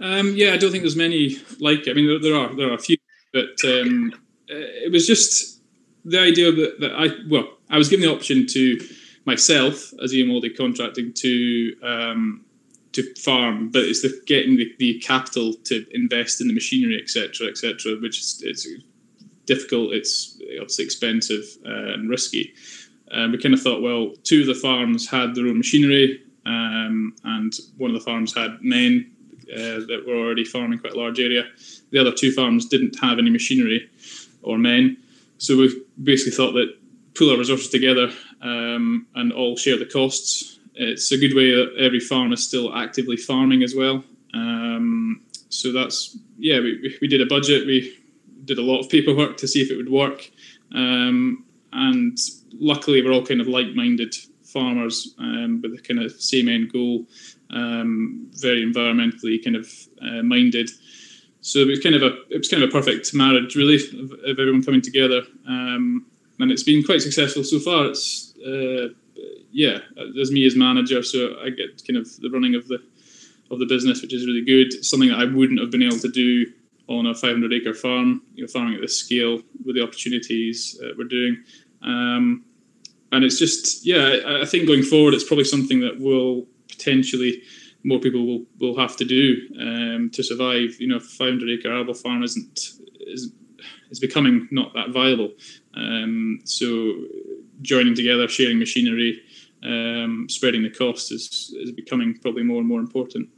Yeah, I don't think there's many like it. I mean, there are a few, but it was just the idea that I was given the option to myself as Ian Waldie contracting to farm, but it's getting the capital to invest in the machinery, etc., which it's difficult. It's obviously expensive and risky. We kind of thought, well, two of the farms had their own machinery, and one of the farms had men that were already farming quite a large area. The other two farms didn't have any machinery or men. So we basically thought that pool our resources together and all share the costs. It's a good way that every farm is still actively farming as well. So that's, yeah, we did a budget. We did a lot of paperwork to see if it would work. And luckily we're all kind of like-minded farmers with the kind of same end goal, very environmentally kind of minded. So it was kind of a perfect marriage, really, of everyone coming together, and it's been quite successful so far. It's there's me as manager, so I get kind of the running of the business, which is really good. It's something that I wouldn't have been able to do on a 500-acre farm, farming at this scale with the opportunities we're doing. And it's just, I think going forward, it's probably something that will potentially more people will have to do to survive. 500-acre arable farm is becoming not that viable. So joining together, sharing machinery, spreading the cost is becoming probably more and more important.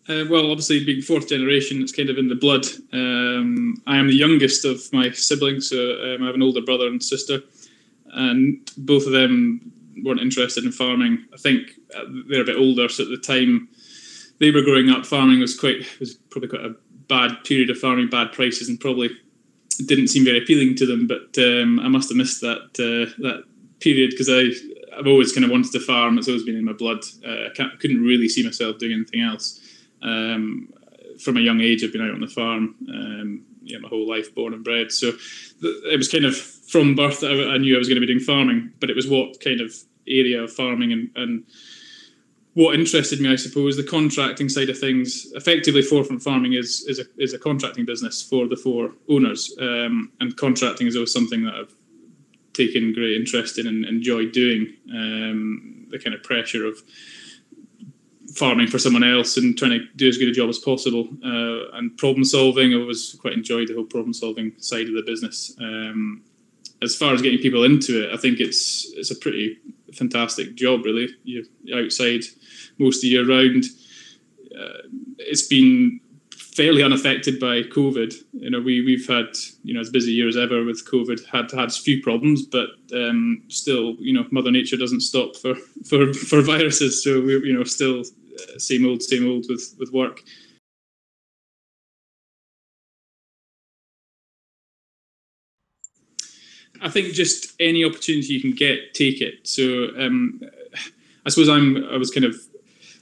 Well, obviously, being fourth generation, it's kind of in the blood. I am the youngest of my siblings, so I have an older brother and sister, and both of them weren't interested in farming. I think they're a bit older, so at the time they were growing up, farming was probably quite a bad period of farming, bad prices, and probably didn't seem very appealing to them. But I must have missed that period because I've always kind of wanted to farm. It's always been in my blood. I couldn't really see myself doing anything else. From a young age, I've been out on the farm, my whole life, born and bred. So it was kind of from birth that I knew I was going to be doing farming, but it was what kind of area of farming and what interested me, I suppose, the contracting side of things. Effectively, Forefront Farming is a contracting business for the four owners, and contracting is always something that I've taken great interest in and enjoyed doing. The kind of pressure of farming for someone else and trying to do as good a job as possible, and problem solving. I always quite enjoyed the whole problem solving side of the business. As far as getting people into it, I think it's a pretty fantastic job, really. You're outside most of the year round. It's been fairly unaffected by COVID. We've had, as busy a year as ever with COVID, had a few problems, but still, Mother Nature doesn't stop for viruses. So we're, still same old with work. I think just any opportunity you can get, take it. So I suppose I was kind of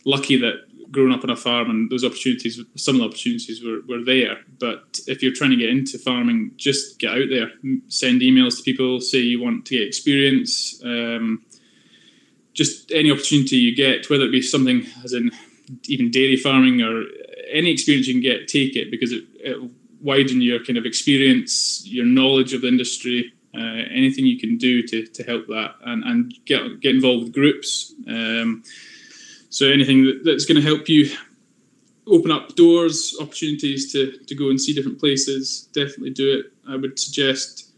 lucky that growing up on a farm and those opportunities, some of the opportunities were there. But if you're trying to get into farming, just get out there, send emails to people, say you want to get experience. Just any opportunity you get, whether it be something as in even dairy farming or any experience you can get, take it, because it'll widen your kind of experience, your knowledge of the industry, anything you can do to help that, and get involved with groups. So anything that's going to help you open up doors, opportunities to go and see different places, definitely do it. I would suggest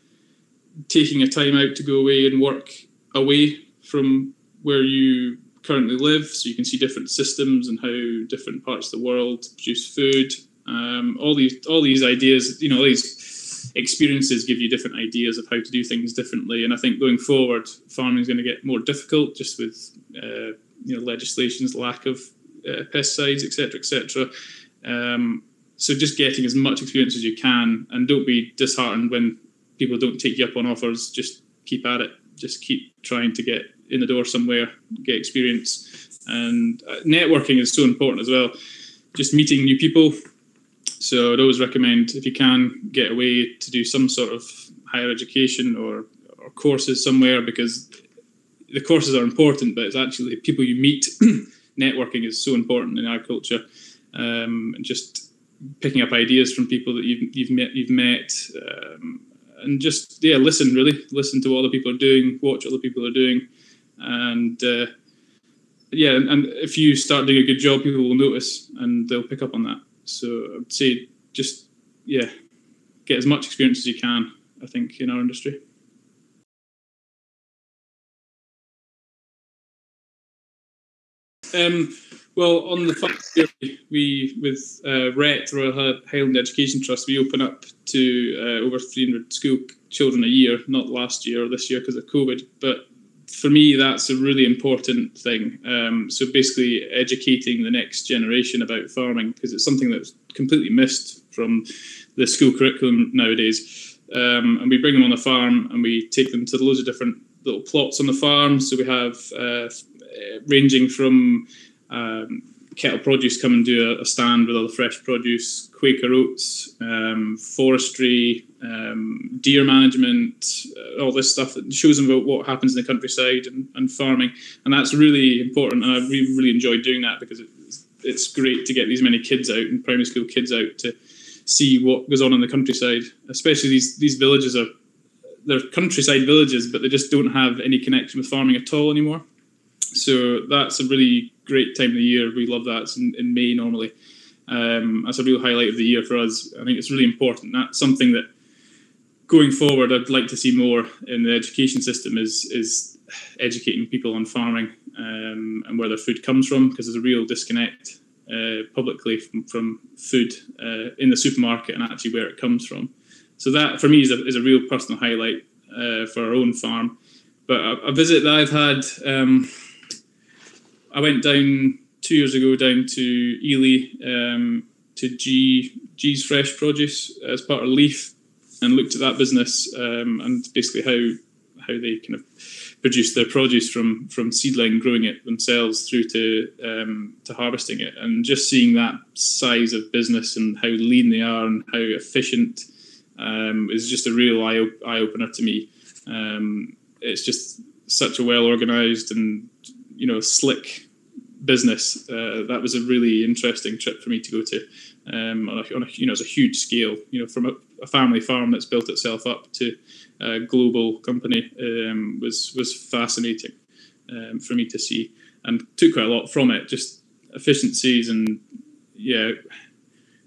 taking a time out to go away and work away from where you currently live, so you can see different systems and how different parts of the world produce food. All these ideas, all these experiences give you different ideas of how to do things differently. And I think going forward, farming is going to get more difficult just with legislation's lack of pesticides, etc. So just getting as much experience as you can, and don't be disheartened when people don't take you up on offers. Just keep at it. Just keep trying to get in the door somewhere, get experience. And networking is so important as well. Just meeting new people. So I'd always recommend, if you can, get away to do some sort of higher education or courses somewhere, because the courses are important, but it's actually the people you meet. Networking is so important in agriculture, and just picking up ideas from people that you've met, and just listen to what other people are doing, watch what other people are doing, and and if you start doing a good job, people will notice and they'll pick up on that. So I'd say just get as much experience as you can, I think, in our industry. Well, on the first year, we with RET, Royal Highland Education Trust, we open up to over 300 school children a year. Not last year or this year because of COVID, but for me, that's a really important thing. So basically, educating the next generation about farming, because it's something that's completely missed from the school curriculum nowadays. And we bring them on the farm and we take them to loads of different little plots on the farm. So we have ranging from Kettle Produce come and do a stand with all the fresh produce, Quaker Oats, forestry, deer management, all this stuff that shows them about what happens in the countryside and farming. And that's really important. And I really enjoyed doing that because it's great to get these many kids out, and primary school kids out, to see what goes on in the countryside. Especially these villages they're countryside villages, but they just don't have any connection with farming at all anymore. So that's a really great time of the year. We love that. It's in May normally. That's a real highlight of the year for us. I think it's really important. That's something that going forward I'd like to see more in the education system is educating people on farming and where their food comes from, because there's a real disconnect publicly from food in the supermarket and actually where it comes from. So that for me is a real personal highlight for our own farm. But a visit that I've had, I went down 2 years ago down to Ely to G's Fresh Produce as part of Leaf, and looked at that business and basically how they kind of produce their produce from seedling, growing it themselves through to harvesting it, and just seeing that size of business and how lean they are and how efficient is just a real eye opener to me. It's just such a well organised and slick business. That was a really interesting trip for me to go to. It's a huge scale. From a family farm that's built itself up to a global company was fascinating for me to see, and took quite a lot from it. Just efficiencies and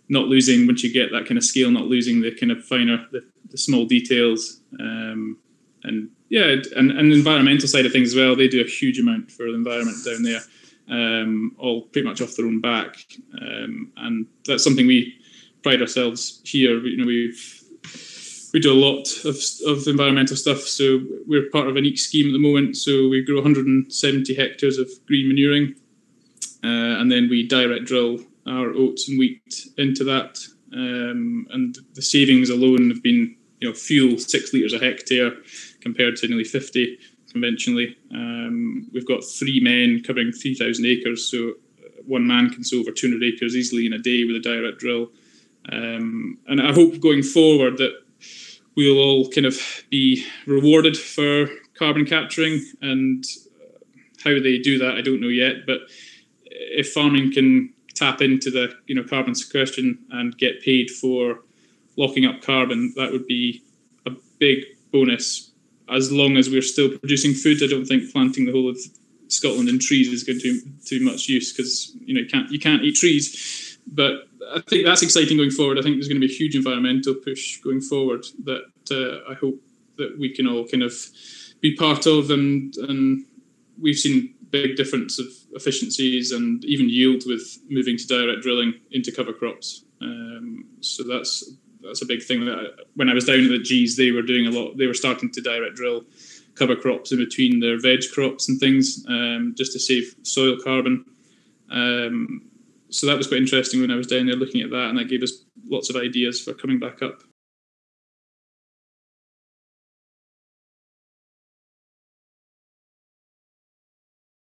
not losing, once you get that kind of scale, not losing the kind of finer, the small details, and the environmental side of things as well. They do a huge amount for the environment down there, all pretty much off their own back, and that's something we pride ourselves here. We do a lot of environmental stuff, so we're part of an EEC scheme at the moment. So we grow 170 hectares of green manuring, and then we direct drill our oats and wheat into that, and the savings alone have been fuel 6 litres a hectare compared to nearly 50 conventionally. We've got 3 men covering 3,000 acres, so one man can sow over 200 acres easily in a day with a direct drill. And I hope going forward that we'll all kind of be rewarded for carbon capturing, and how they do that I don't know yet, but if farming can tap into the carbon sequestration and get paid for locking up carbon, that would be a big bonus. As long as we're still producing food, I don't think planting the whole of Scotland in trees is going to do much use, because you can't eat trees. But I think that's exciting going forward. I think there's going to be a huge environmental push going forward that I hope that we can all kind of be part of, and we've seen big difference of efficiencies and even yield with moving to direct drilling into cover crops. So that's a big thing. That when I was down at the G's, they were doing a lot. They were starting to direct drill cover crops in between their veg crops and things, just to save soil carbon. So that was quite interesting when I was down there looking at that, and that gave us lots of ideas for coming back up.